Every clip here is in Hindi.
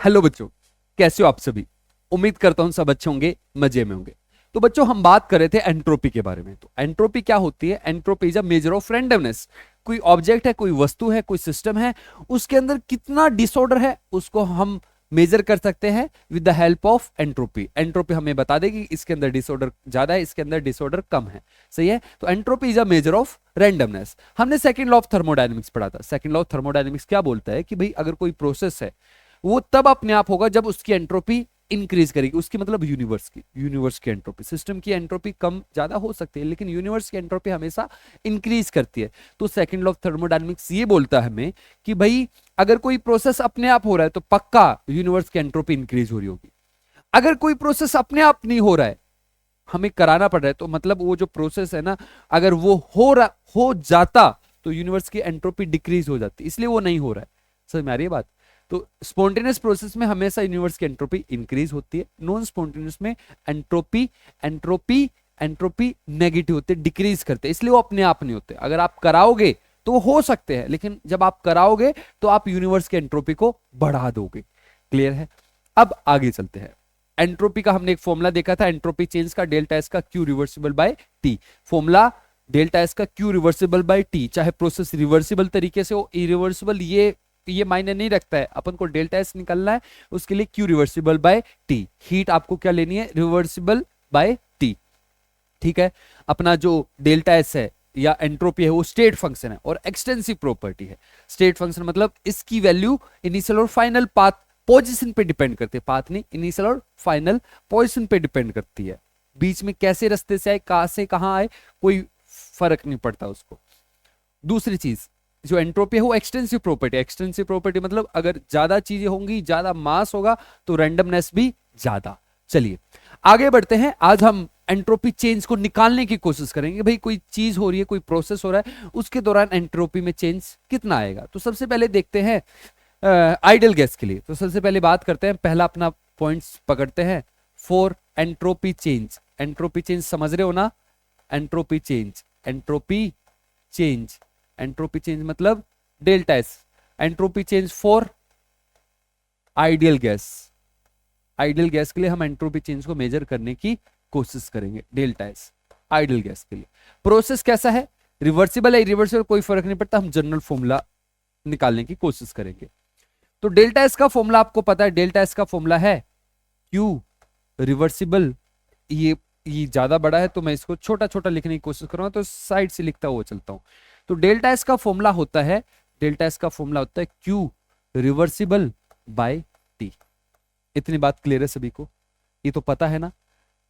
हेलो बच्चों, कैसे हो आप सभी। उम्मीद करता हूं सब अच्छे होंगे, मजे में होंगे। तो बच्चों हम बात कर रहे थे एंट्रोपी के बारे में। तो एंट्रोपी क्या होती है? Entropy is a measure of randomness. कोई ऑब्जेक्ट है, कोई वस्तु है, कोई सिस्टम है, उसके अंदर कितना डिसऑर्डर है उसको हम मेजर कर सकते हैं with the help of entropy. Entropy हमें बता देगी इसके अंदर डिसऑर्डर ज्यादा है, इसके अंदर डिसऑर्डर कम है। सही है। तो entropy is a measure of randomness. हमने सेकंड लॉ ऑफ थर्मोडायनेमिक्स पढ़ा था। सेकंड लॉ ऑफ थर्मोडायनेमिक्स क्या बोलता है कि भाई अगर कोई प्रोसेस है वो तब अपने आप होगा जब उसकी एंट्रोपी इंक्रीज करेगी। उसकी मतलब यूनिवर्स की एंट्रोपी। सिस्टम की एंट्रोपी कम ज्यादा हो सकती है लेकिन यूनिवर्स की एंट्रोपी हमेशा इंक्रीज करती है। तो सेकंड लॉ ऑफ थर्मोडायनेमिक्स ये बोलता है हमें कि भाई अगर कोई प्रोसेस अपने आप हो रहा है तो पक्का यूनिवर्स की एंट्रोपी इंक्रीज हो रही होगी। अगर कोई प्रोसेस अपने आप नहीं हो रहा है, हमें कराना पड़ रहा है, तो मतलब वो जो प्रोसेस है ना, अगर वो हो जाता तो यूनिवर्स की एंट्रोपी डिक्रीज हो जाती, इसलिए वो नहीं हो रहा है। समझ में आ रही है बात? तो स्पॉन्टेनियस प्रोसेस में हमेशा यूनिवर्स की एंट्रोपी इंक्रीज होती है, नॉन स्पॉन्टेनियस में एंट्रोपी एंट्रोपी एंट्रोपी नेगेटिव होते, डिक्रीज करते, इसलिए वो अपने आप नहीं होते। अगर आप कराओगे तो वो हो सकते हैं, लेकिन जब आप कराओगे तो आप यूनिवर्स की एंट्रोपी को बढ़ा दोगे। क्लियर है? अब आगे चलते हैं। एंट्रोपी का हमने एक फॉर्मूला देखा था, एंट्रोपी चेंज का, डेल्टा एस का Q reversible by T. Formula delta S का क्यू रिवर्सिबल बाय टी, चाहे प्रोसेस रिवर्सिबल तरीके से हो, इरिवर्सिबल ये मायने नहीं रखता है। अपन को डेल्टा एस निकालना है, उसके लिए Q reversible by T. Heat आपको क्या लेनी है? Reversible by T. ठीक है। अपना जो डेल्टा एस है या एंट्रोपी है वो स्टेट फंक्शन है और एक्सटेंसिव प्रॉपर्टी है। स्टेट फंक्शन मतलब इसकी वैल्यू इनिशियल और फाइनल पाथ पोजीशन पे डिपेंड करती है। पाथ नहीं, इनिशियल और फाइनल पोजीशन पे डिपेंड करती है। बीच में कैसे रास्ते से आए, कहां से कहां आए, कोई फर्क नहीं पड़ता उसको। दूसरी चीज जो एंट्रोपी है वो एक्सटेंसिव प्रॉपर्टी। एक्सटेंसिव प्रॉपर्टी मतलब अगर ज्यादा चीजें होंगी, ज्यादा मास होगा तो रैंडमनेस भी ज्यादा। चलिए आगे बढ़ते हैं। आज हम एंट्रोपी चेंज को निकालने की कोशिश करेंगे। भाई कोई चीज हो रही है, कोई प्रोसेस हो रहा है, उसके दौरान एंट्रोपी में चेंज कितना आएगा। तो सबसे पहले देखते हैं आइडियल गैस के लिए। तो सबसे पहले बात करते हैं, पहला अपना पॉइंट्स पकड़ते हैं for entropy change. Entropy change समझ रहे हो ना? Entropy change, entropy change, entropy change मतलब delta S. Entropy change for ideal gas. Ideal gas के लिए हम एंट्रोपी चेंज को मेजर करने की कोशिश करेंगे, डेल्टा एस आइडियल गैस के लिए। प्रोसेस कैसा है? रिवर्सिबल है, इरिवर्सिबल कोई फर्क नहीं पड़ता, हम जनरल फॉर्मूला निकालने की कोशिश करेंगे। तो डेल्टा एस का फॉर्मूला आपको पता है, डेल्टा एस का फॉर्मूला है क्यू रिवर्सिबल। ये ज्यादा बड़ा है तो मैं इसको छोटा छोटा लिखने की कोशिश करूंगा, तो साइड से लिखता हुआ चलता हूं। तो डेल्टा एस का फॉर्मूला होता है, डेल्टा एस का फॉर्मूला होता है क्यू रिवर्सिबल बाय टी। इतनी बात क्लियर है सभी को? ये तो पता है ना,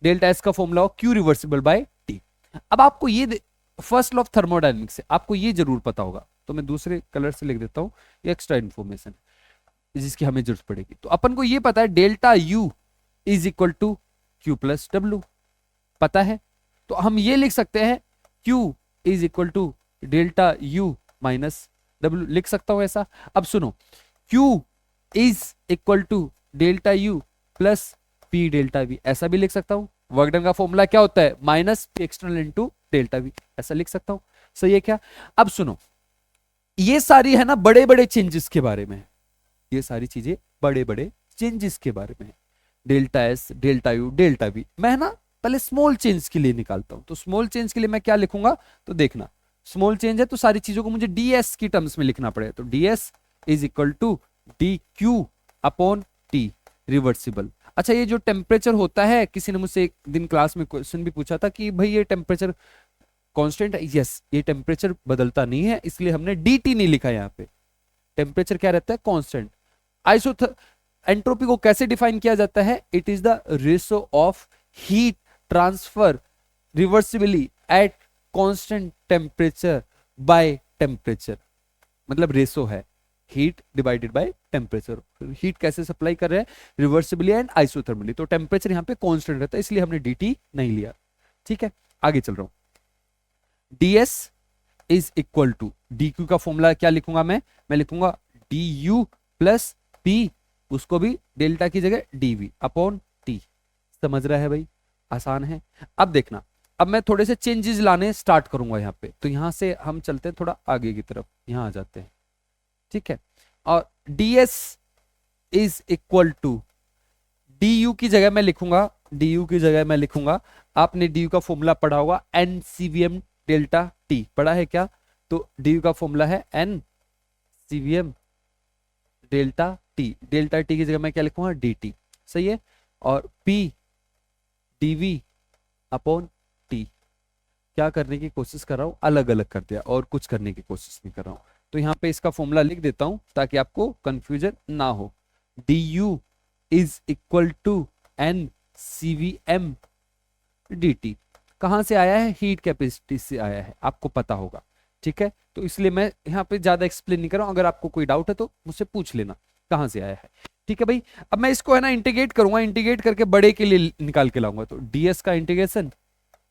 डेल्टा एस का फॉर्मूला हो क्यू रिवर्सिबल बाय टी। अब आपको ये फर्स्ट लॉ ऑफ थर्मोडायनेमिक्स से आपको ये जरूर पता होगा, तो मैं दूसरे कलर से लिख देता हूं, ये एक्स्ट्रा इंफॉर्मेशन जिसकी हमें जरूरत पड़ेगी। तो अपन को ये पता है delta U is equal to Q plus W, पता है। तो हम ये लिख सकते हैं Q is equal to delta U minus W, लिख सकता हूं ऐसा। अब सुनो, Q is equal to delta U plus P delta V, ऐसा भी लिख सकता हूं। वर्क डन का फॉर्मूला क्या होता है? Minus P external into delta V, ऐसा लिख सकता हूं। सही है क्या? अब सुनो, ये सारी है ना बड़े बड़े चेंजेस के बारे में, ये सारी चीजें बड़े बड़े चेंजेस के बारे में। Delta S, delta U, delta we, मैं ना पहले स्मॉल चेंज के लिए निकालता हूं। तो स्मॉल चेंज के लिए मैं क्या लिखूंगा? तो देखना, स्मॉल चेंज है तो सारी चीजों को मुझे डीएस की टर्म्स में लिखना पड़ेगा। तो DS is equal to D Q upon T reversible. अच्छा, ये जो टेम्परेचर होता है, किसी ने मुझसे एक दिन क्लास में क्वेश्चन भी पूछा था कि भाई ये टेम्परेचर कांस्टेंट है। यस, ये टेम्परेचर बदलता नहीं है, इसलिए हमने डीटी नहीं लिखा यहाँ पे। टेम्परेचर क्या रहता है? कांस्टेंट। एंट्रोपी को कैसे डिफाइन किया जाता है? It is the ratio of heat transfer reversibly at constant temperature by temperature, मतलब रेशो है heat divided by temperature. Heat कैसे सप्लाई कर रहे हैं? Reversibly and isothermally. तो टेम्परेचर यहाँ पे कांस्टेंट रहता है, इसलिए हमने डीटी नहीं लिया। ठीक है, आगे चल रहा हूं। ds is equal to dq का फॉर्मूला क्या लिखूंगा मैं लिखूंगा du प्लस p, उसको भी डेल्टा की जगह dv अपॉन t। समझ रहा है भाई? आसान है। अब देखना, अब मैं थोड़े से चेंजेस लाने स्टार्ट करूंगा यहाँ पे। तो यहां से हम चलते हैं थोड़ा आगे की तरफ, यहां आ जाते हैं। ठीक है, और ds is equal to du की जगह मैं लिखूंगा, du की जगह मैं लिखूंगा, आपने du का फॉर्मूला पढ़ा होगा NCVM डेल्टा टी, पढ़ा है क्या? तो du का फॉर्मूला है NCVM delta T, delta T की जगह मैं क्या लिखूंगा? dt, सही है। और p dv अपॉन टी, क्या करने की कोशिश कर रहा हूं, अलग अलग कर दिया और कुछ करने की कोशिश नहीं कर रहा हूं। तो यहां पे इसका फॉर्मूला लिख देता हूं ताकि आपको कंफ्यूजन ना हो। du is equal to N CVM dt, कहां से आया है? हीट कैपेसिटी से आया है, आपको पता होगा, ठीक है। तो इसलिए मैं यहाँ पे ज्यादा एक्सप्लेन नहीं कर रहा हूं, अगर आपको कोई डाउट है तो मुझसे पूछ लेना कहां से आया है, ठीक है भाई। अब मैं इसको है ना इंटीग्रेट करूंगा, इंटीग्रेट करके बड़े के लिए निकाल के लाऊंगा, तो ds का इंटीग्रेशन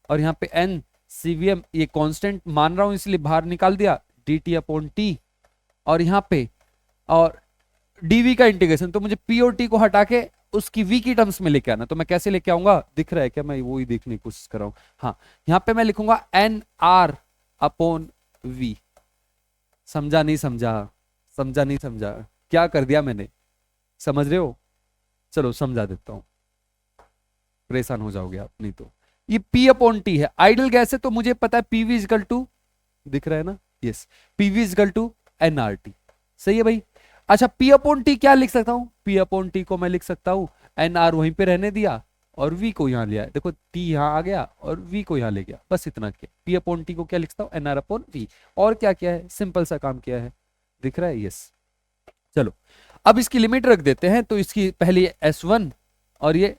और यहाँ पे n CVM, ये कांस्टेंट मान रहा हूं इसलिए बाहर निकाल दिया, dt अपॉन टी, और यहाँ पे और dv का इंटीग्रेशन, तो मुझे p और t को हटा के उसकी v की टर्म्स में लेके आना, तो मैं कैसे लेके आऊंगा? दिख रहा है क्या? मैं वो ही देखने की कोशिश कर रहा हूं। हाँ, यहाँ पे मैं लिखूंगा nr अपॉन v। समझा नहीं समझा? समझा नहीं समझा? क्या कर दिया मैंने, समझ रहे हो? चलो समझा देता हूं, परेशान हो जाओगे आप नहीं तो। ये p अपॉन टी है, आइडल गैस है तो मुझे पता है pv इजकल टू, दिख रहा है ना? Yes, pv is equal to nRT, सही है भाई। अच्छा, p अपॉन टी क्या लिख सकता हूं? p अपॉन टी को मैं लिख सकता हूं nr वहीं पे रहने दिया और v को यहां लिया, देखो t यहां आ गया और v को यहां ले गया, बस इतना किया। p अपॉन टी को क्या लिखता हूं? nr upon v। और क्या किया है? सिंपल सा काम किया है, दिख रहा है? यस। चलो अब इसकी लिमिट रख देते हैं, तो इसकी पहली S1 और ये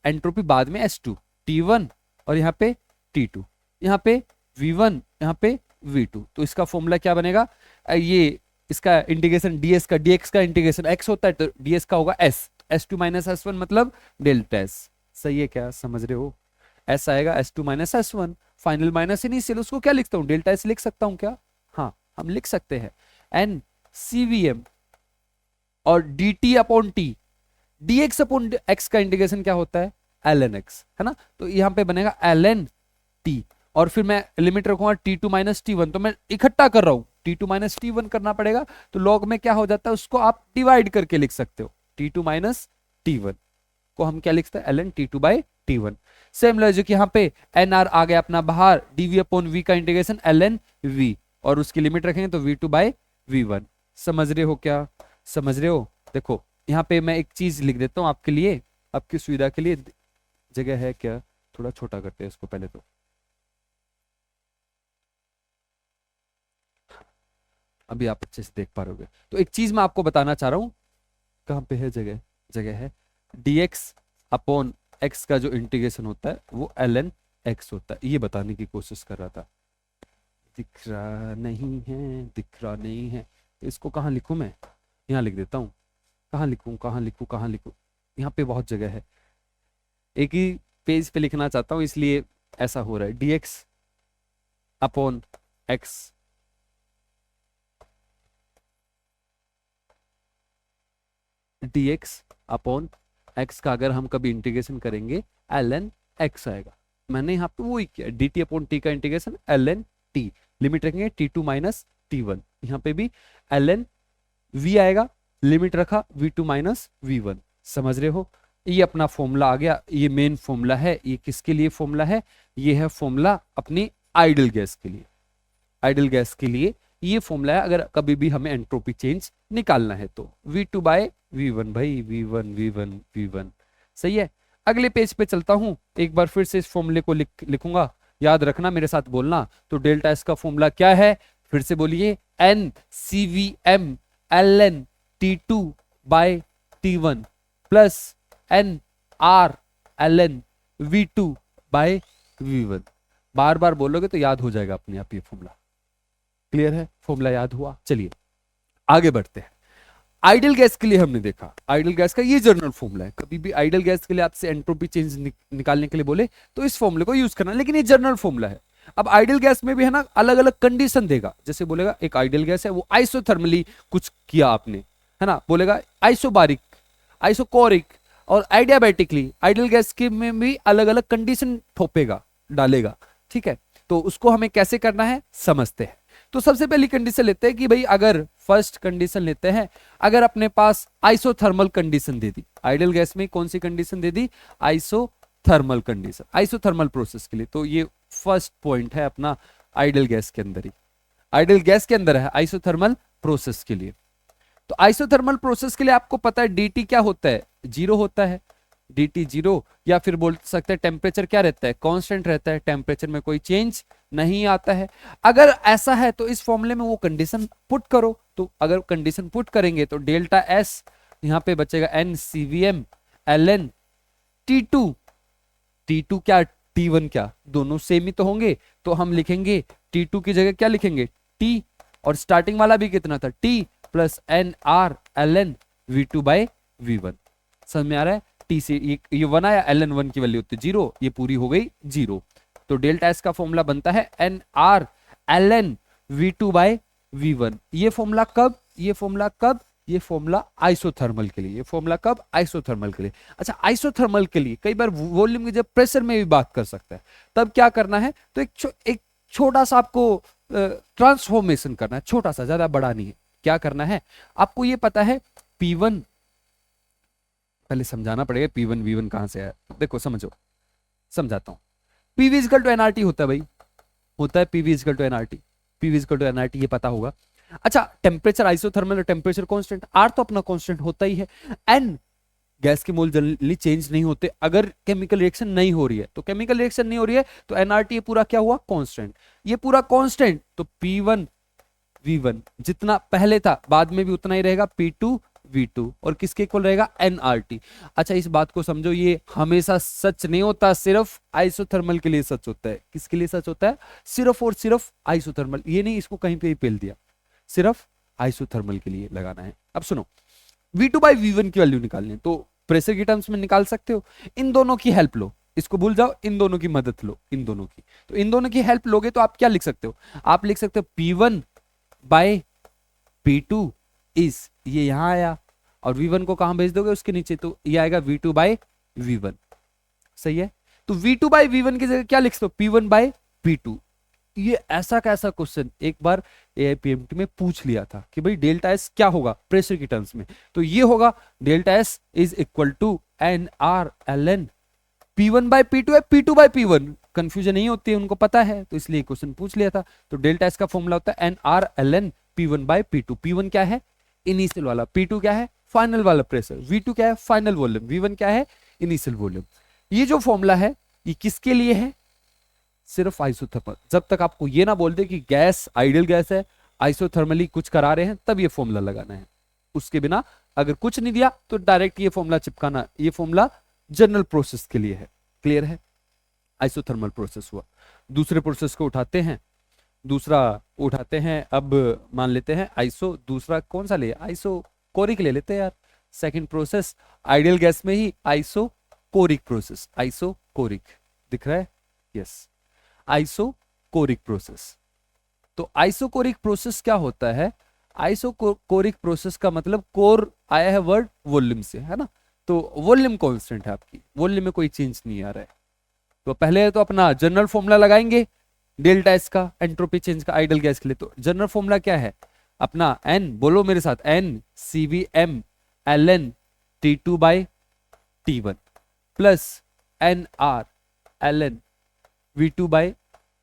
एंट्रोपी बाद में S2, T1 और यहाँ पे T2, यहाँ पे V1, यहाँ पे V2, तो इसका फॉर्मूला क्या बनेगा? ये इसका इंटीग्रेशन ds का, dx का इंटीग्रेशन x होता है तो ds का होगा s, s2 माइनस s1 मतलब डेल्टा s, सही है क्या? समझ रहे हो? s आएगा s2 minus s1, final minus initial, उसको क्या लिखता हूँ? डेल्टा s लिख सकता हूँ क्या? हाँ, हम लिख सकते हैं n CVM और dt upon T, dx upon x का इंटीग्रेशन क्या होता है? ln x, है ना? तो यहाँ पे बनेगा ln t, और फिर मैं लिमिट रखूंगा t2 माइनस t1, तो मैं इकट्ठा कर रहा हूं, t2 माइनस t1 करना पड़ेगा, तो लॉग में क्या हो जाता है उसको आप डिवाइड करके लिख सकते हो, t2 माइनस t1 को हम क्या लिखते हैं? ln t2 by t1। Same logic यहाँ पे nr आ गया अपना बाहर, dv अपॉन v का इंटीग्रेशन ln v, और उसकी लिमिट रखेंगे तो v2 बाई v1। समझ रहे हो क्या? समझ रहे हो? देखो यहाँ पे मैं एक चीज लिख देता हूँ आपके लिए, आपकी सुविधा के लिए, जगह है क्या? थोड़ा छोटा करते हैं इसको पहले, तो अभी आप अच्छे से देख पा रहे होगे। तो एक चीज मैं आपको बताना चाह रहा हूं, कहां पे है जगह? जगह है dx अपॉन x का जो इंटीग्रेशन होता है वो ln x होता है, ये बताने की कोशिश कर रहा था। दिख रहा नहीं है, दिख रहा नहीं है, तो इसको कहाँ लिखूं मैं? यहाँ लिख देता हूँ। कहाँ लिखूं, कहाँ लिखूं, कहाँ लिखूं? यहाँ पे बहुत जगह है, एक ही पेज पे लिखना चाहता हूँ इसलिए ऐसा हो रहा है। dx upon x, dx upon x का अगर हम कभी इंटीग्रेशन करेंगे ln x आएगा। मैंने यहाँ पे वही किया, dt अपॉन t का इंटीग्रेशन ln t, लिमिट रखेंगे t2 माइनस t1, यहाँ पे भी ln v आएगा, लिमिट रखा v2 माइनस v1। समझ रहे हो? ये अपना फॉर्मूला आ गया, ये मेन फॉर्मूला है। ये किसके लिए फॉर्मूला है? ये है फॉर्मूला अपनी आइडल गैस के लिए, आइडल गैस के लिए ये फॉर्मूला है अगर कभी भी हमें एंट्रोपी चेंज निकालना है तो। v2 बाय v1 भाई, v1 v1 v1, सही है। अगले पेज पे चलता हूं, एक बार फिर से इस फॉर्मूले को लिखूंगा, याद रखना, मेरे साथ बोलना। तो डेल्टा एस का फॉर्मूला क्या है? फिर से बोलिए, n CVM ln t2 by t1 plus n r ln v2 by v1। बार बार बोलोगे तो याद हो जाएगा अपने आप ये फॉर्मूला। क्लियर है? फॉर्मूला याद हुआ? चलिए आगे बढ़ते हैं। आइडल गैस के लिए हमने देखा, आइडल गैस का ये जनरल फॉर्मूला है। कभी भी आइडल गैस के लिए आपसे एंट्रोपी चेंज निकालने के लिए बोले तो इस फॉर्मूले को यूज करना, लेकिन ये जनरल फॉर्मूला है। अब आइडल गैस में भी है ना अलग अलग कंडीशन देगा, जैसे बोलेगा एक आइडल गैस है वो आइसोथर्मली कुछ किया आपने, है ना, बोलेगा आइसोबारिक, आइसोकोरिक और आइडियाबैटिकली। आइडल गैस के में भी अलग अलग कंडीशन थोपेगा, डालेगा, ठीक है। तो उसको हमें कैसे करना है समझते हैं। तो सबसे पहली कंडीशन लेते हैं कि भाई अगर फर्स्ट कंडीशन लेते हैं, अगर अपने पास आइसोथर्मल कंडीशन दे दी, आइडियल गैस में कौन सी कंडीशन दे दी, आइसोथर्मल कंडीशन, आइसोथर्मल प्रोसेस के लिए। तो ये फर्स्ट पॉइंट है अपना आइडियल गैस के अंदर ही, आइडियल गैस के अंदर है आइसोथर्मल प्रोसेस के लिए। तो आइसोथर्मल प्रोसेस के लिए आपको पता है dt क्या होता है, जीरो होता है, dt जीरो, या फिर बोल सकते हैं टेम्परेचर क्या रहता है, कांस्टेंट रहता है, टेम्परेचर में कोई चेंज नहीं आता है। अगर ऐसा है तो इस फॉर्मूले में वो कंडीशन पुट करो, तो अगर कंडीशन पुट करेंगे तो डेल्टा एस यहां पे बचेगा n CVm ln T2, T2 क्या T1 क्या, दोनों सेम ही तो होंगे, तो हम लिखेंगे T2 की जगह क्या लिखेंगे T, और स्टार्टिंग वाला भी कितना था T plus N R L N V2 by V1। समझ में आ रहा है, T से ये 1 आया, ln 1 की वैल्यू होती है 0, ये पूरी हो गई 0। तो डेल्टा एस का फॉर्मूला बनता है N R L N V2 by V1। ये फॉर्मूला कब, ये फॉर्मूला कब, ये फॉर्मूला आइसोथर्मल के लिए, ये फॉर्मूला कब, आइसोथर्मल के लिए। अच्छा, आइसोथर्मल के लिए कई बार वॉल्यूम की जब प्रेशर में भी बात कर सकता है, तब क्या करना है, तो एक छोटा सा आपको ट्रांसफॉर्मेशन करना है, छोटा सा, ज्यादा बड़ा नहीं है। क्या करना है, आपको ये पता है P1, पहले समझाना पड़ेगा P1 V1 कहां से आया, देखो समझो, समझाता हूं। PV इक्वल टू एनआरटी होता है भाई, होता है PV equal to NRT, PV equal to NRT, ये पता होगा। अच्छा, टेम्परेचर आइसोथर्मल और टेम्परेचर कांस्टेंट, आर तो अपना कांस्टेंट होता ही है, एन गैस के मोल जनरली चेंज नहीं होते अगर केमिकल रिएक्शन नहीं हो रही है, तो केमिकल रिएक्शन नहीं हो रही है तो एनआरटी ये पूरा क्या हुआ, कांस्टेंट, ये पूरा कांस्टेंट, तो P1 V1 जितना पहले था बाद में भी उतना ही रहेगा P2 V2, और किसके इक्वल रहेगा, nRT। अच्छा, इस बात को समझो, ये हमेशा सच नहीं होता, सिर्फ आइसोथर्मल के लिए सच होता है। किसके लिए सच होता है, सिर्फ और सिर्फ आइसोथर्मल, ये नहीं इसको कहीं पे ही पेल दिया, सिर्फ आइसोथर्मल के लिए लगाना है। अब सुनो, V2 बाई V1 की वैल्यू निकालनी है, तो प्रेशर की टर्म्स में निकाल सकते हो, इन दोनों की हेल्प लो, इसको भूल जाओ, इन दोनों की मदद लो, इन दोनों की, तो इन दोनों की हेल्प लोगे तो आप क्या लिख सकते हो, आप लिख सकते हो P1 बाई P2 इज, ये यहां आया, और V1 को कहां भेज दोगे, उसके नीचे, तो ये आएगा V2 बाई V1, सही है। तो V2 बाई V1 की जगह क्या लिख सकते हो, P1 बाई P2। ये ऐसा कैसा क्वेश्चन एक बार AIPMT में पूछ लिया था कि भाई डेल्टा एस क्या होगा प्रेशर की टर्म्स में, तो ये होगा delta S is equal to N R L N P1 by P2 है, P2 बाई P1, कंफ्यूजन नहीं होती है, उनको पता है, तो इसलिए क्वेश्चन पूछ लिया था। तो डेल्टा एस का फॉर्मूला होता है N R L N P1 by P2। P1 क्या है, इनिशियल वाला, P2 क्या है, फाइनल वाला प्रेशर, V2 क्या है, फाइनल वॉल्यूम, V1 क्या है, इनिशियल वॉल्यूम। ये जो फॉर्मूला है ये किसके लिए है, सिर्फ आइसोथर्मल। जब तक आपको ये ना बोल दे कि गैस आइडियल गैस है, आइसोथर्मली कुछ करा रहे हैं, तब ये फॉर्मूला लगाना है। उसके बिना अगर कुछ नहीं दिया तो डायरेक्ट ये फॉर्मूला चिपकाना, ये फॉर्मूला जनरल प्रोसेस के लिए है। क्लियर है, आइसोथर्मल प्रोसेस हुआ। दूसरे प्रोसेस को उठाते हैं, दूसरा उठाते हैं, अब मान लेते हैं आइसो, दूसरा कौन सा ले, आइसो कोरिक ले लेते हैं यार। सेकंड प्रोसेस आइडियल गैस में ही आइसो कोरिक प्रोसेस, आइसो कोरिक दिख रहा है, यस, आइसोकोरिक प्रोसेस। तो आइसोकोरिक प्रोसेस क्या होता है, आइसोकोरिक प्रोसेस का मतलब कोर आया है वर्ड वॉल्यूम से, है ना, तो वॉल्यूम कांस्टेंट है आपकी, वॉल्यूम में कोई चेंज नहीं आ रहा है। तो पहले तो अपना जनरल फॉर्मूला लगाएंगे डेल्टा एस का, एंट्रोपी चेंज का आइडियल गैस के लिए। तो जनरल फॉर्मूला क्या है अपना, एन, बोलो मेरे साथ, N CVm ln T2 by T1 plus N R ln V2 by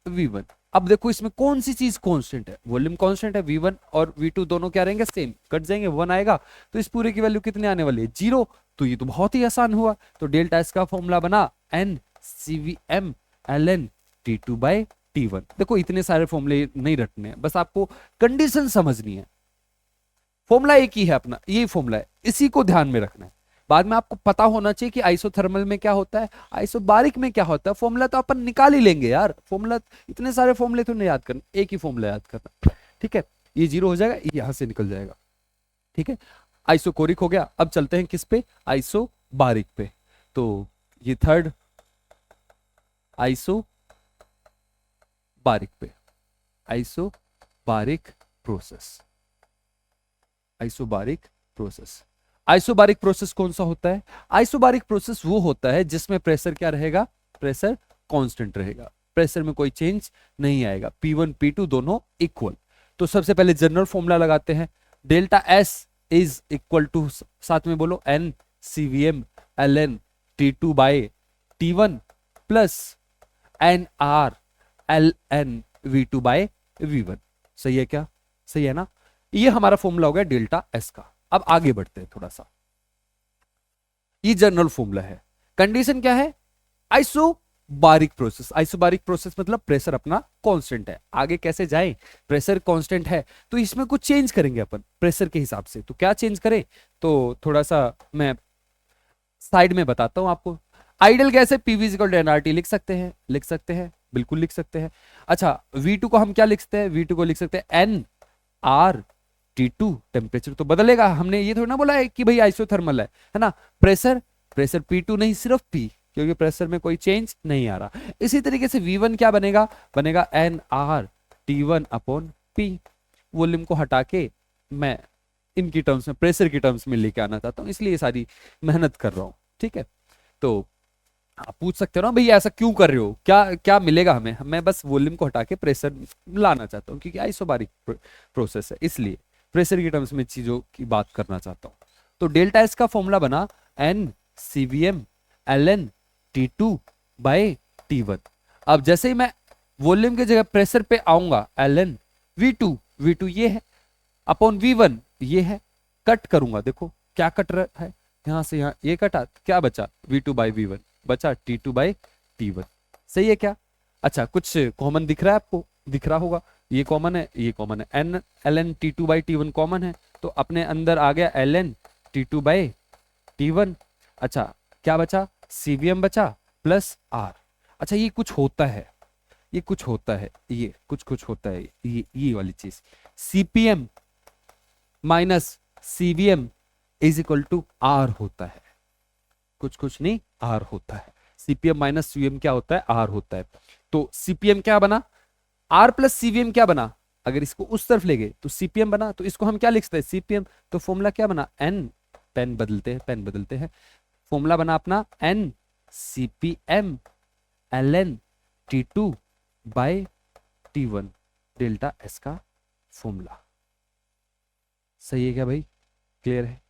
V1। अब देखो इसमें कौन सी चीज कांस्टेंट है, वॉल्यूम कांस्टेंट है, V1 और V2 दोनों क्या रहेंगे, सेम, कट जाएंगे, 1 आएगा, तो इस पूरे की वैल्यू कितने आने वाली है, 0। तो ये तो बहुत ही आसान हुआ। तो डेल्टा एस का फॉर्मूला बना n CVm ln T2 by T1। देखो इतने सारे फॉर्मूले नहीं रटने हैं, बस आपको कंडीशन समझनी है। फॉर्मूला एक ही है अपना, यही फॉर्मूला है, इसी को ध्यान में रखना है। बाद में आपको पता होना चाहिए कि आइसोथर्मल में क्या होता है, आइसोबारिक में क्या होता है, फॉर्मूला तो अपन निकाल ही लेंगे यार, फॉर्मूला इतने सारे फॉर्मूले तो नहीं याद करना, एक ही फॉर्मूला याद करना, ठीक है। ये 0 हो जाएगा, ये यहां से निकल जाएगा, ठीक है। आइसोकोरिक हो गया। अब चलते हैं किस पे, आइसोबारिक पे। तो ये थर्ड आइसोबारिक पे, isobaric process, isobaric process. Isobaric process कौन सा होता है, आइसोबारिक प्रोसेस वो होता है जिसमें प्रेशर क्या रहेगा, प्रेशर कांस्टेंट रहेगा, प्रेशर में कोई चेंज नहीं आएगा, P1 P2 दोनों इक्वल। तो सबसे पहले जनरल फॉर्मूला लगाते हैं, delta S is equal to, साथ में बोलो, n CVM l N T two by T one plus N R L N V two by V one. सही है क्या? सही है ना? ये हमारा फॉर्मूला हो गया डेल्टा एस का। अब आगे बढ़ते हैं थोड़ा सा, ये जनरल फॉर्मूला है। कंडीशन क्या है? Isobaric process. आइसोबारिक प्रोसेस मतलब प्रेशर अपना कांस्टेंट है। आगे कैसे जाएं? प्रेशर कांस्टेंट है तो इसमें कुछ चेंज करेंगे अपन प्रेशर के हिसाब से। तो क्या चेंज करें? तो थोड़ा सा मैं साइड में बताता हूं आपको। आइडियल गैस है पीवी इक्वल टू एनआरटी, लिख सकते हैं, लिख सकते हैं, बिल्कुल लिख सकते हैं। अच्छा, V2 को हम क्या लिख सकते हैं? V2 को लिख सकते हैं एन आर T2। टेम्परेचर तो बदलेगा, हमने ये थोड़ा ना बोला है कि भाई आइसोथर्मल है ना। प्रेशर, प्रेशर P2 नहीं, सिर्फ P, क्योंकि प्रेशर में कोई चेंज नहीं आ रहा। इसी तरीके से V1 क्या बनेगा? बनेगा N R T1 upon P। Volume को हटा के मैं इनकी टर्म्स में, प्रेशर की टर्म्स में लेके आना चाहता हूं, इसलिए सारी मेहनत कर रहा हूं। ठीक है, तो आप पूछ सकते हो ना भाई ऐसा क्यों कर रहे हो, क्या क्या मिलेगा हमें? मैं बस वॉल्यूम को हटा के प्रेशर लाना चाहता हूँ, क्योंकि आइसोबारिक प्रोसेस है, इसलिए प्रेशर की टर्म्स में चीजों की बात करना चाहता हूँ। तो डेल्टा एस का फॉर्मूला बना n CVM l N T two by T one. अब जैसे ही मैं वॉल्यूम की जगह प्रेशर पे आऊंगा, एल एन वी टू ये है अपॉन वी वन ये है, कट करूंगा, देखो क्या कट रहा है, यहां से यहां ये कटा, क्या बचा? V2 बाई वी वन बचा T2 बाई T1। सही है क्या? अच्छा, कुछ कॉमन दिख रहा है आपको? दिख रहा होगा, ये कॉमन है, ये कॉमन है, N L N T2 by T1 common है, तो अपने अंदर आ गया L N T2 by T1। अच्छा, क्या बचा? CVM बचा प्लस R। अच्छा, ये कुछ होता है, ये कुछ होता है, ये कुछ होता है, ये वाली चीज CPM minus CVM is equal to R होता है। कुछ नहीं, R होता है। CPM माइनस CVM क्या होता है? R होता है। तो CPM क्या बना? R प्लस CVM क्या बना? अगर इसको उस तरफ ले गए तो CPM बना, तो इसको हम क्या लिख सकते हैं? CPM। तो फॉर्मूला क्या बना? N, पेन बदलते हैं, पेन बदलते हैं, फॉर्मूला बना अपना N CPM ln T2 by T1 delta S का फॉर्मूला। सही है क्या भाई? क्लियर है?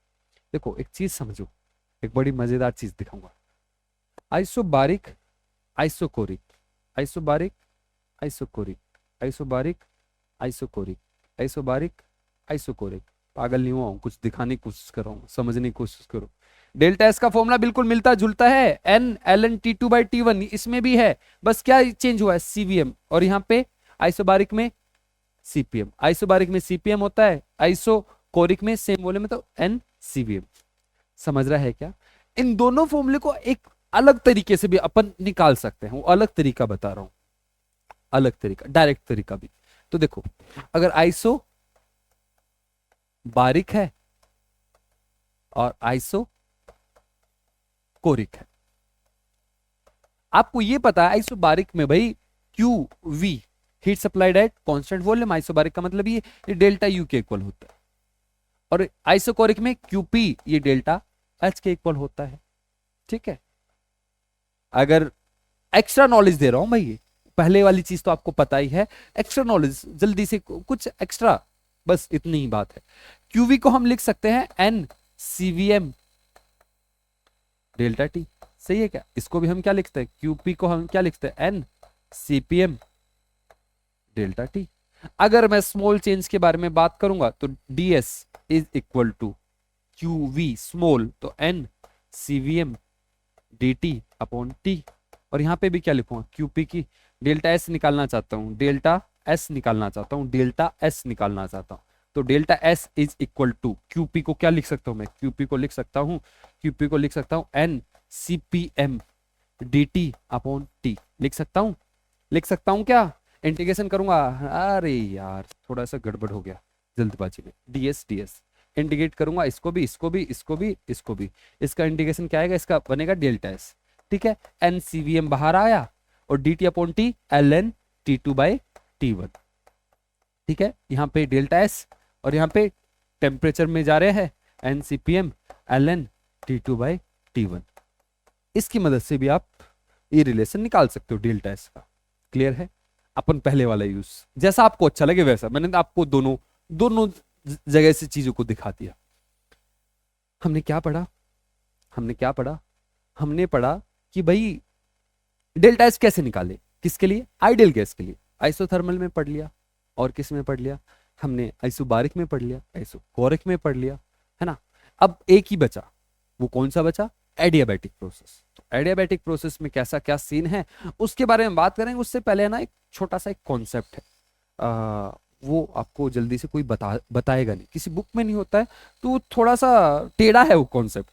देखो एक चीज समझो, एक बड़ी मजेदार चीज दिखाऊंगा। Isobaric isochoric, isobaric isochoric, isobaric isochoric, isobaric isochoric. पागल नहीं हुआ हूं, कुछ दिखाने की कोशिश कर रहा हूं, समझने की कोशिश करो। डेल्टा एस का फॉर्मूला बिल्कुल मिलता जुलता है, N L N T two by T one, इसमें भी है, बस क्या चेंज हुआ है? सीवीएम। और यहाँ पे आइसोबारिक में सीपीएम, आइसोबारिक में सीपीएम होता है, आइसोकोरिक में सेम वॉल्यूम में तो एन सीवीएम। समझ रहा है क्या? इन दोनों फॉर्मूले को एक अलग तरीके से भी अपन निकाल सकते हैं, वो अलग तरीका बता रहा हूं, अलग तरीका, डायरेक्ट तरीका भी। तो देखो, अगर आइसो बारिक है और आइसो कोरिक है, आपको ये पता है आइसोबारिक में भाई Q V heat supplied at constant volume, isobaric का मतलब ये डेल्टा यू के इक्वल होता है, और आइसोकोरिक में क्यूपी ये डेल्टा एच के इक्वल होता है। ठीक है, अगर एक्स्ट्रा नॉलेज दे रहा हूं भाई, पहले वाली चीज तो आपको पता ही है, एक्स्ट्रा नॉलेज जल्दी से कुछ एक्स्ट्रा, बस इतनी ही बात है। क्यूवी को हम लिख सकते हैं एन सीवीएम डेल्टा टी। सही है क्या? इसको भी हम क्या लिखते हैं? क्यूपी को हम क्या लिखते हैं? N CPM delta T. अगर मैं स्मॉल चेंज के बारे में बात करूंगा तो ds is equal to QV small, तो N CVM dt upon T. और यहां पे भी क्या लिखूंगा? क्यूपी की डेल्टा एस निकालना चाहता हूं, डेल्टा एस निकालना चाहता हूं, डेल्टा एस निकालना चाहता हूं, तो delta S is equal to QP को क्या लिख सकता हूं मैं? क्यूपी को लिख सकता हूं, क्यूपी को लिख सकता हूं N CPM dt upon T. लिख सकता हूं, लिख सकता हूं क्या? इंटीग्रेशन करूंगा, अरे यार थोड़ा सा गड़बड़ हो गया जल्दबाजी में, ds इंटीग्रेट करूंगा, इसको भी, इसको भी, इसको भी, इसको भी, इसका इंटीग्रेशन क्या आएगा? इसका बनेगा डेल्टा एस। ठीक है, एन सीवीएम बाहर आया और dt upon T L N T two by T one. ठीक है, यहाँ पे डेल्टा एस और यहाँ पे टेम्परेचर में जा रहे हैं N CPM L N T two by T one. इसकी मदद से भी आप ये रिलेशन निकाल सकते हो डेल्टा एस का। क्लियर है? अपन पहले वाला यूज, जैसा आपको अच्छा लगे वैसा। मैंने आपको दोनों दोनों जगह से चीजों को दिखा दिया। हमने क्या पढ़ा, हमने क्या पढ़ा, हमने पढ़ा कि भाई डेल्टा एच कैसे निकाले, किसके लिए, आइडियल गैस के लिए। आइसोथर्मल में पढ़ लिया, और किस में पढ़ लिया हमने, आइसोबारिक में पढ़ लिया, आइसोकोरिक में पढ़ लिया, है ना। अब एक ही बचा, वो कौन सा बचा, एडियाबैटिक प्रोसेस। तो एडियाबैटिक प्रोसेस में कैसा क्या सीन है उसके बारे में बात करेंगे। उससे पहले ना एक छोटा सा एक कॉन्सेप्ट है, वो आपको जल्दी से कोई बताएगा नहीं, किसी बुक में नहीं होता है, तो थोड़ा सा टेढ़ा है वो कॉन्सेप्ट।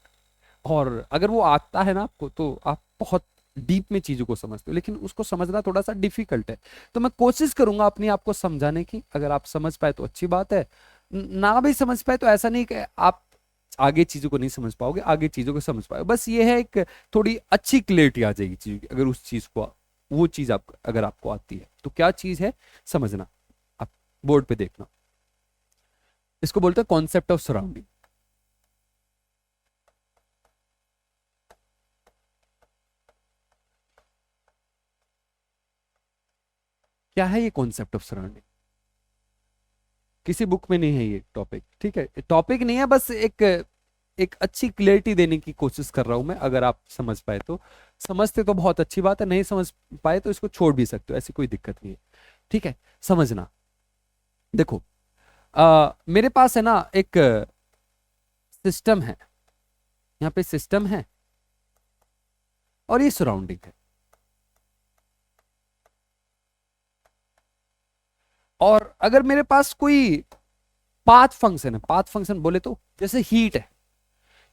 और अगर वो आता है ना आपको तो आप बहुत डीप में चीजों को समझते हो, लेकिन उसको समझना थोड़ा सा डिफिकल्ट है। तो मैं कोशिश करूंगा अपने आप को समझाने की, अगर आप समझ पाए तो अच्छी बात है, ना भी समझ पाए तो ऐसा नहीं कि आप आगे चीजों को नहीं समझ पाओगे, आगे चीजों को समझ पाओगे। बस ये है एक थोड़ी अच्छी क्लियरिटी आ जाएगी चीज की, अगर उस चीज को, वो चीज आप अगर आपको आती है तो। क्या चीज है समझना, आप बोर्ड पे देखना। इसको बोलते हैं कॉन्सेप्ट ऑफ सराउंडिंग। क्या है ये कॉन्सेप्ट ऑफ सराउंडिंग, किसी बुक में नहीं है ये टॉपिक, ठीक है, टॉपिक नहीं है, बस एक एक अच्छी क्लियरिटी देने की कोशिश कर रहा हूं मैं। अगर आप समझ पाए तो समझते तो बहुत अच्छी बात है, नहीं समझ पाए तो इसको छोड़ भी सकते हो, ऐसी कोई दिक्कत नहीं है, ठीक है। समझना, देखो मेरे पास है ना एक सिस्टम है, यहाँ पे सिस्टम है और ये सराउंडिंग है। और अगर मेरे पास कोई पाथ फंक्शन है, पाथ फंक्शन बोले तो जैसे हीट है,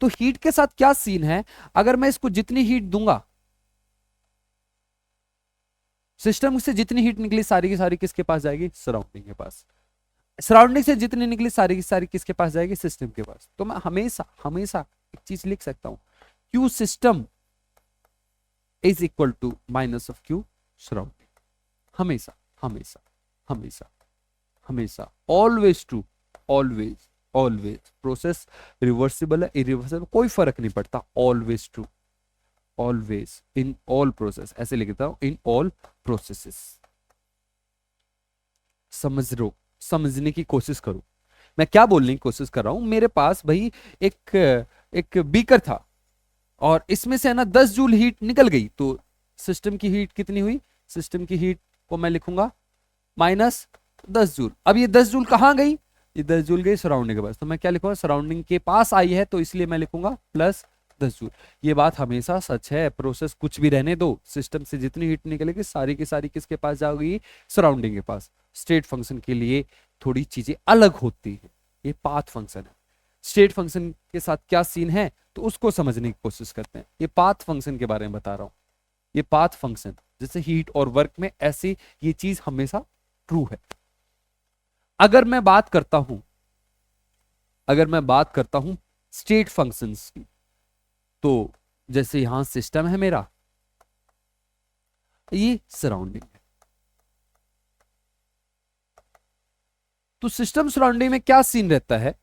तो हीट के साथ क्या सीन है, अगर मैं इसको जितनी हीट दूंगा, सिस्टम से जितनी हीट निकली सारी की सारी किसके पास जाएगी, सराउंडिंग के पास। सराउंडिंग से जितनी निकली सारी की सारी किसके पास जाएगी, सिस्टम के पास। तो मैं हमेशा हमेशा एक चीज लिख सकता हूं, Q system is equal to minus of Q surrounding. हमेशा हमेशा हमेशा हमेशा, always true, always always. Process reversible है इरिवर्सिबल कोई फर्क नहीं पड़ता, always true, always in all process, ऐसे लिख देता हूं, इन ऑल प्रोसेसेस। समझ लो, समझने की कोशिश करो मैं क्या बोलने की कोशिश कर रहा हूं। मेरे पास भाई एक एक बीकर था, और इसमें से है ना 10 जूल हीट निकल गई, तो सिस्टम की हीट कितनी हुई, सिस्टम की हीट को मैं लिखूंगा माइनस 10 जूल। अब ये 10 जूल कहां गई, ये 10 जूल गई सराउंडिंग के पास, तो मैं क्या लिखूंगा, सराउंडिंग के पास आई है तो इसलिए मैं लिखूंगा प्लस 10 जूल। ये बात हमेशा सच है, प्रोसेस कुछ भी रहने दो, सिस्टम से जितनी हीट निकलेगी सारी की सारी किसके पास जाएगी, सराउंडिंग के पास। स्टेट फंक्शन के लिए थोड़ी चीजें अलग होती है, ये पाथ फंक्शन है। स्टेट फंक्शन के साथ क्या सीन है तो उसको समझने की कोशिश करते हैं। ये पाथ फंक्शन के बारे में बता रहा हूं, ये पाथ फंक्शन जैसे हीट और वर्क में, ऐसी ये चीज हमेशा ट्रू है। अगर मैं बात करता हूं, अगर मैं बात करता हूं स्टेट फंक्शंस की, तो जैसे यहां सिस्टम है मेरा, ये सराउंडिंग है, तो सिस्टम सराउंडिंग में क्या सीन रहता है।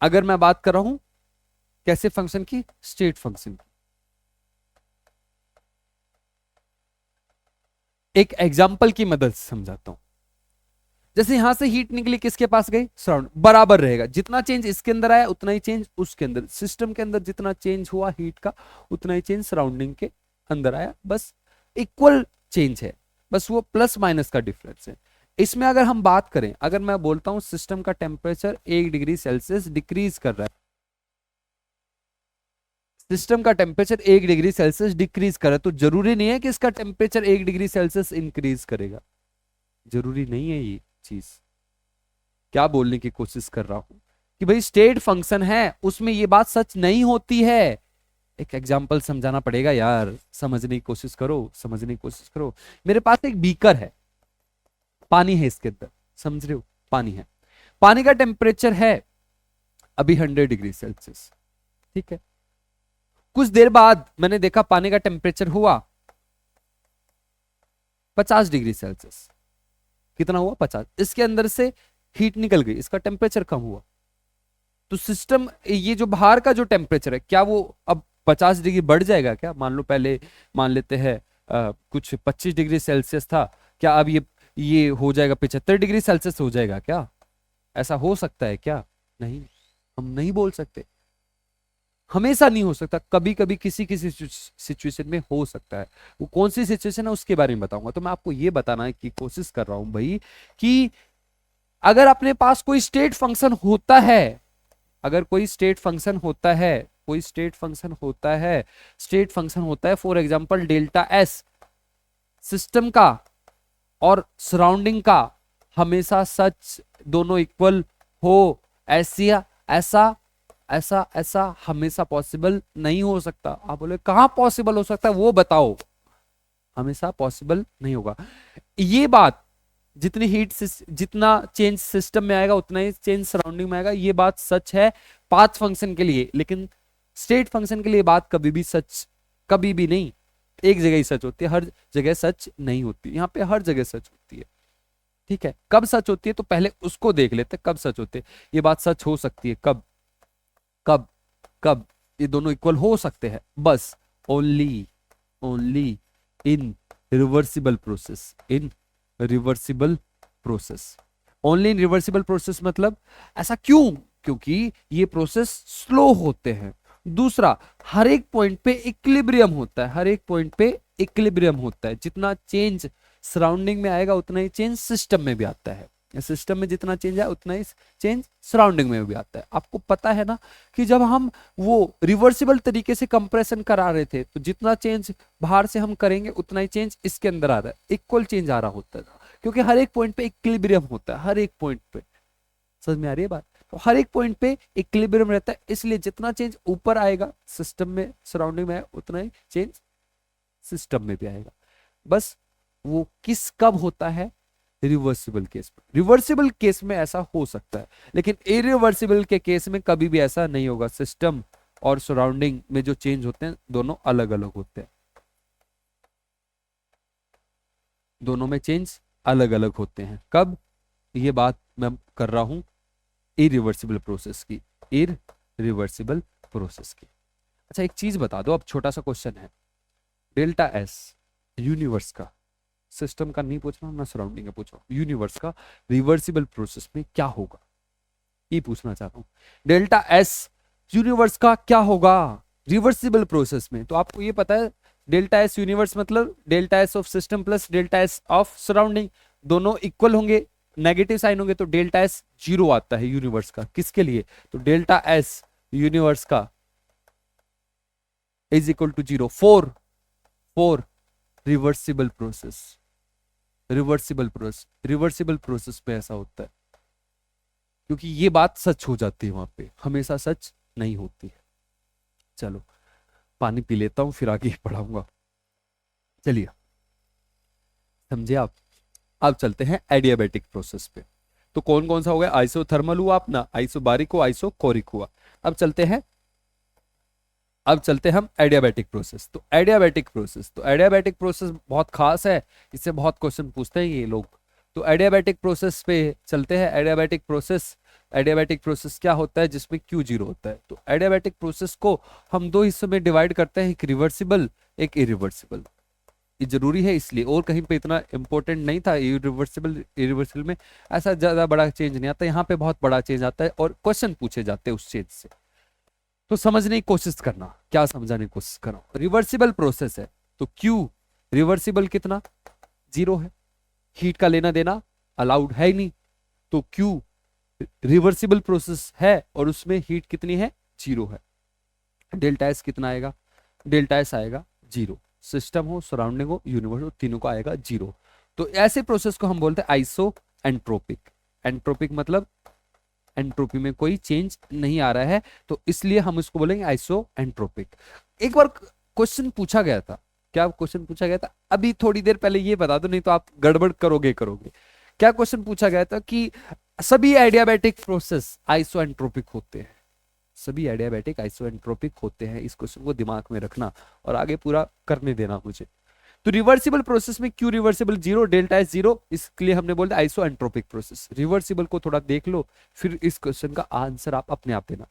अगर मैं बात कर रहा हूं कैसे फंक्शन की, स्टेट फंक्शन की, एक एग्जांपल की मदद से समझाता हूं। जैसे यहां से हीट निकली किसके पास गई, सराउंड, बराबर रहेगा, जितना चेंज इसके अंदर आया उतना ही चेंज उसके अंदर, सिस्टम के अंदर जितना चेंज हुआ हीट का उतना ही चेंज सराउंडिंग के अंदर आया, बस इक्वल चेंज है, बस वो प्लस माइनस का डिफरेंस है। इसमें अगर हम बात करें, अगर मैं बोलता हूं सिस्टम का टेम्परेचर 1 डिग्री सेल्सियस डिक्रीज कर रहा है, सिस्टम का टेम्परेचर 1 डिग्री सेल्सियस डिक्रीज कर रहा है, तो जरूरी नहीं है कि इसका टेम्परेचर 1 डिग्री सेल्सियस इंक्रीज करेगा, जरूरी नहीं है ये चीज। क्या बोलने की कोशिश कर रहा हूं कि भाई स्टेट फंक्शन है उसमें ये बात सच नहीं होती है। एक एग्जांपल समझाना पड़ेगा यार, समझने की कोशिश करो, समझने की कोशिश करो। मेरे पास एक बीकर है, पानी है इसके अंदर, समझ रहे हो, पानी है, पानी का टेम्परेचर है अभी 100 डिग्री सेल्सियस, ठीक है। कुछ देर बाद मैंने देखा पानी का टेम्परेचर हुआ 50 डिग्री सेल्सियस, कितना हुआ 50, इसके अंदर से हीट निकल गई, इसका टेम्परेचर कम हुआ, तो सिस्टम, ये जो बाहर का जो टेम्परेचर है क्या वो अब 50 डिग्री बढ़ जाएगा क्या, मान लो पहले मान लेते हैं कुछ 25 डिग्री सेल्सियस था, क्या अब ये हो जाएगा 75 डिग्री सेल्सियस हो जाएगा क्या? ऐसा हो सकता है क्या? नहीं, हम नहीं बोल सकते। हमेशा नहीं हो सकता, कभी कभी किसी किसी सिचुएशन में हो सकता है। वो कौन सी सिचुएशन है उसके बारे में बताऊंगा। तो मैं आपको ये बताना की कोशिश कर रहा हूं भाई कि अगर अपने पास कोई स्टेट फंक्शन होता है, अगर कोई स्टेट फंक्शन होता है, कोई स्टेट फंक्शन होता है, स्टेट फंक्शन होता है for example delta S, system का और सराउंडिंग का हमेशा सच दोनों इक्वल हो, ऐसा ऐसा ऐसा ऐसा हमेशा पॉसिबल नहीं हो सकता। आप बोले कहां पॉसिबल हो सकता है वो बताओ। हमेशा पॉसिबल नहीं होगा। ये बात जितनी जितना चेंज सिस्टम में आएगा उतना ही चेंज सराउंडिंग में आएगा, ये बात सच है पाथ फंक्शन के लिए, लेकिन स्टेट फंक्शन के लिए बात कभी भी सच, कभी भी नहीं। एक जगह ही सच होती है, हर जगह सच नहीं होती। यहाँ पे हर जगह सच होती है। ठीक है, कब सच होती है तो पहले उसको देख लेते, कब सच होते हैं। ये बात सच हो सकती है कब? कब? कब ये दोनों इक्वल हो सकते हैं? बस only only in reversible process, in reversible process, only in reversible process. मतलब ऐसा क्यों? क्योंकि ये प्रोसेस स्लो होते हैं। दूसरा, हर एक पॉइंट पे इक्विलिब्रियम होता है, हर एक पॉइंट पे इक्विलिब्रियम होता है। जितना चेंज सराउंडिंग में आएगा उतना ही चेंज सिस्टम में भी आता है। सिस्टम में जितना चेंज है उतना ही चेंज सराउंडिंग में भी आता है। आपको पता है ना कि जब हम वो रिवर्सिबल तरीके से कंप्रेशन करा रहे थे तो जितना चेंज बाहर से हम करेंगे उतना ही चेंज इसके अंदर आ रहा है, इक्वल चेंज आ रहा होता है, क्योंकि हर एक पॉइंट पे इक्विलिब्रियम होता है। हर एक पॉइंट पे, समझ में आ रही है बात? तो हर एक पॉइंट पे इक्विलिब्रियम रहता है, इसलिए जितना चेंज ऊपर आएगा सिस्टम में सराउंडिंग में उतना ही चेंज सिस्टम में भी आएगा। बस वो किस कब होता है? रिवर्सिबल केस में। रिवर्सिबल केस में ऐसा हो सकता है, लेकिन इरिवर्सिबल के केस में कभी भी ऐसा नहीं होगा। सिस्टम और सराउंडिंग में जो चेंज होते हैं दोनों अलग अलग होते हैं, दोनों में चेंज अलग अलग होते हैं। कब? ये बात मैं कर रहा हूं इरिवर्सिबल प्रोसेस की, इरिवर्सिबल प्रोसेस की। अच्छा एक चीज बता दो, अब छोटा सा क्वेश्चन है। डेल्टा एस यूनिवर्स का, सिस्टम का नहीं पूछ रहा हूं, मैं सराउंडिंग का पूछ रहा हूं, यूनिवर्स का रिवर्सिबल प्रोसेस में क्या होगा ये पूछना चाहता हूं। डेल्टा एस यूनिवर्स का क्या होगा रिवर्सिबल प्रोसेस में? तो आपको ये पता है डेल्टा एस यूनिवर्स मतलब delta S of system plus delta S of surrounding, दोनों इक्वल होंगे, नेगेटिव साइन होंगे, तो डेल्टा एस जीरो आता है यूनिवर्स का। किसके लिए? तो डेल्टा एस यूनिवर्स का is equal to zero for reversible process. Reversible process में ऐसा होता है क्योंकि ये बात सच हो जाती है, वहां पे हमेशा सच नहीं होती है। चलो पानी पी लेता हूं फिर आगे पढ़ाऊंगा। चलिए समझे आप। अब चलते हैं एडियाबैटिक प्रोसेस पे। तो कौन कौन सा हो गया? आइसोथर्मल हुआ अपना, आइसोबारिक हुआ, आइसोकोरिक हुआ। अब चलते हैं हम एडियाबैटिक प्रोसेस। तो एडियाबैटिक प्रोसेस बहुत खास है, इससे बहुत क्वेश्चन पूछते हैं ये लोग। तो एडियाबैटिक प्रोसेस पे चलते हैं। एडियाबैटिक प्रोसेस क्या होता है? जिसमें क्यू जीरो होता है। तो एडियाबैटिक प्रोसेस को हम दो हिस्सों में डिवाइड करते हैं, एक रिवर्सिबल एक इरिवर्सिबल। ये जरूरी है इसलिए, और कहीं पे इतना इंपॉर्टेंट नहीं था। इरिवर्सिबल में ऐसा ज्यादा बड़ा चेंज नहीं आता, यहाँ पे बहुत बड़ा चेंज आता है और क्वेश्चन पूछे जाते हैं उस चेंज से। तो समझने की कोशिश करना, क्या समझाने की कोशिश कर रहा हूं। रिवर्सिबल प्रोसेस है तो क्यू रिवर्सिबल कितना? जीरो है। हीट का लेना देना अलाउड है ही नहीं, तो क्यू रिवर्सिबल प्रोसेस है और उसमें हीट कितनी है? जीरो है। डेल्टा एस कितना आएगा? डेल्टा एस आएगा जीरो। सिस्टम हो, सराउंडिंग हो, यूनिवर्स हो, तीनों का आएगा जीरो। तो ऐसे प्रोसेस को हम बोलते हैं आइसो एंट्रोपिक। एंट्रोपिक मतलब एंट्रोपी में कोई चेंज नहीं आ रहा है, तो इसलिए हम इसको बोलेंगे आइसो एंट्रोपिक। एक बार क्वेश्चन पूछा गया था, क्या क्वेश्चन पूछा गया था? अभी थोड़ी देर पहले ये बता दो, नहीं तो आप गड़बड़ करोगे। क्या क्वेश्चन पूछा गया था कि सभी एडियाबैटिक प्रोसेस आइसो एंट्रोपिक होते हैं। सभी एडियाबैटिक आइसो एंट्रोपिक होते हैं। इस क्वेश्चन को दिमाग में रखना और आगे पूरा करने देना मुझे। तो रिवर्सिबल प्रोसेस में Q reversible zero, delta S zero, इसके लिए हमने बोलते आइसो एंट्रोपिक प्रोसेस। रिवर्सिबल को थोड़ा देख लो, फिर इस क्वेश्चन का आंसर आप अपने आप देना।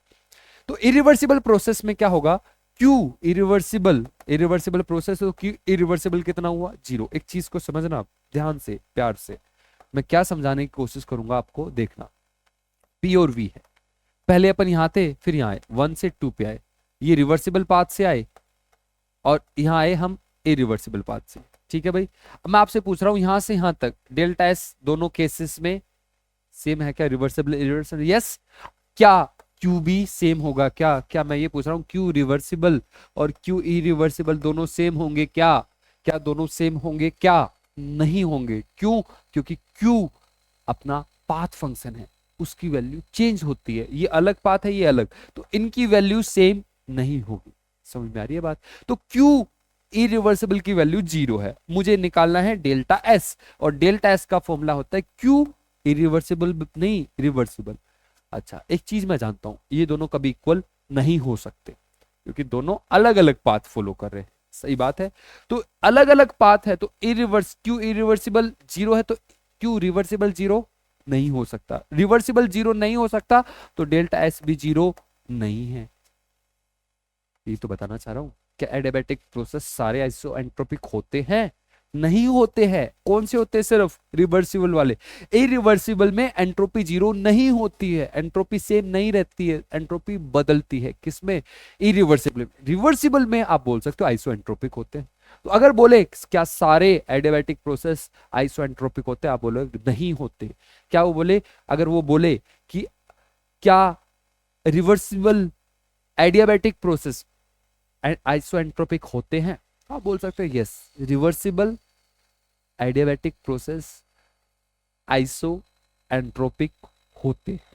तो इरिवर्सिबल प्रोसेस में क्या होगा? क्यू इरिवर्सिबल प्रोसेस, तो क्यू इरिवर्सिबल कितना हुआ? जीरो। एक चीज को समझना, ध्यान से, प्यार से मैं क्या समझाने की कोशिश करूंगा आपको, देखना। P और V है, पहले अपन यहां थे फिर यहां आए, 1 से 2 पे आए, ये रिवर्सिबल पाथ से आए और यहां आए हम इरिवर्सिबल पाथ से। ठीक है भाई, अब मैं आपसे पूछ रहा हूं यहां से यहां तक डेल्टा एस दोनों केसेस में सेम है क्या, रिवर्सिबल इरिवर्सिबल? यस। क्या क्यू भी सेम होगा क्या? क्या मैं ये पूछ रहा हूँ क्यू रिवर्सिबल और क्यू इरिवर्सिबल दोनों सेम होंगे क्या? क्या दोनों सेम होंगे क्या? नहीं होंगे। क्यों? क्योंकि क्यू अपना पाथ फंक्शन है, उसकी वैल्यू चेंज होती है, ये अलग पाथ है ये अलग, तो इनकी वैल्यू सेम नहीं होगी। समझ में आ रही है बात? तो क्यू इरिवर्सिबल की वैल्यू 0 है, मुझे निकालना है डेल्टा एस, और डेल्टा एस का फॉर्मूला होता है क्यू इरिवर्सिबल नहीं रिवर्सिबल। अच्छा, एक चीज मैं जानता हूं, ये दोनों कभी इक्वल नहीं हो सकते क्योंकि दोनों अलग अलग पाथ फॉलो कर रहे हैं। सही बात है, तो अलग अलग पाथ है, तो क्यू इरिवर्सिबल 0 है तो क्यू रिवर्सिबल 0 नहीं हो सकता, रिवर्सिबल 0 नहीं हो सकता तो डेल्टा एस भी 0 नहीं है। ये तो बताना चाह रहा हूं। क्या एडियाबैटिक प्रोसेस सारे आइसोएंट्रोपिक होते हैं? नहीं होते हैं। कौन से होते हैं? सिर्फ रिवर्सिबल वाले। इरिवर्सिबल में एंट्रोपी 0 नहीं होती है, एंट्रोपी सेम नहीं रहती है, एंट्रोपी बदलती है। किसमें? इरिवर्सिबल। रिवर्सिबल में आप बोल सकते हो आइसोएंट्रोपिक होते हैं। तो अगर बोले क्या सारे एडियाबैटिक प्रोसेस आइसोएंट्रोपिक होते हैं, आप बोले नहीं होते। क्या वो बोले, अगर वो बोले कि क्या रिवर्सिबल एडियाबैटिक प्रोसेस आइसोएंट्रोपिक होते हैं, आप बोल सकते हो यस, रिवर्सिबल एडियाबैटिक प्रोसेस आइसोएंट्रोपिक होते हैं।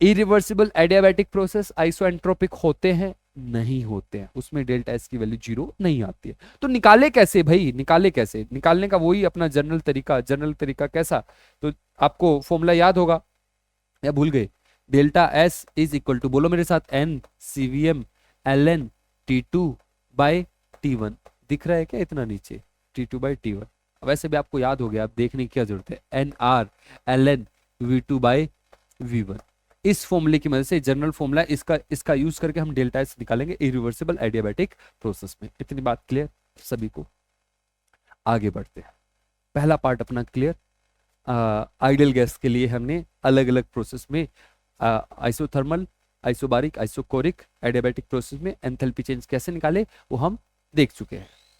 इरिवर्सिबल एडियाबैटिक प्रोसेस आइसोएंट्रोपिक होते हैं? नहीं होते हैं, उसमें डेल्टा एस की वैल्यू 0 नहीं आती है। तो निकाले कैसे भाई? निकाले कैसे? निकालने का वही अपना जनरल तरीका। जनरल तरीका कैसा? तो आपको फॉर्मूला याद होगा या भूल गए? Delta S is equal to, बोलो मेरे साथ, n CVM l N T two by T one. दिख रहा है क्या इतना नीचे? T two by T one. वैसे भी आपको याद हो गया, आप देखने की क्या जरूरत है। N R L N V two by V one. इस फॉर्मूले की मदद से, जनरल फॉर्मूला, इसका यूज करके हम डेल्टा एस निकालेंगे इरिवर्सिबल एडियाबैटिक प्रोसेस में। इतनी बात क्लियर सभी को? आगे बढ़ते हैं। पहला पार्ट अपना क्लियर। आइडियल गैस के लिए हमने अलग अलग प्रोसेस में isothermal, isobaric, isochoric, adiabatic process में एंथैल्पी चेंज कैसे निकाले वो हम देख चुके हैं।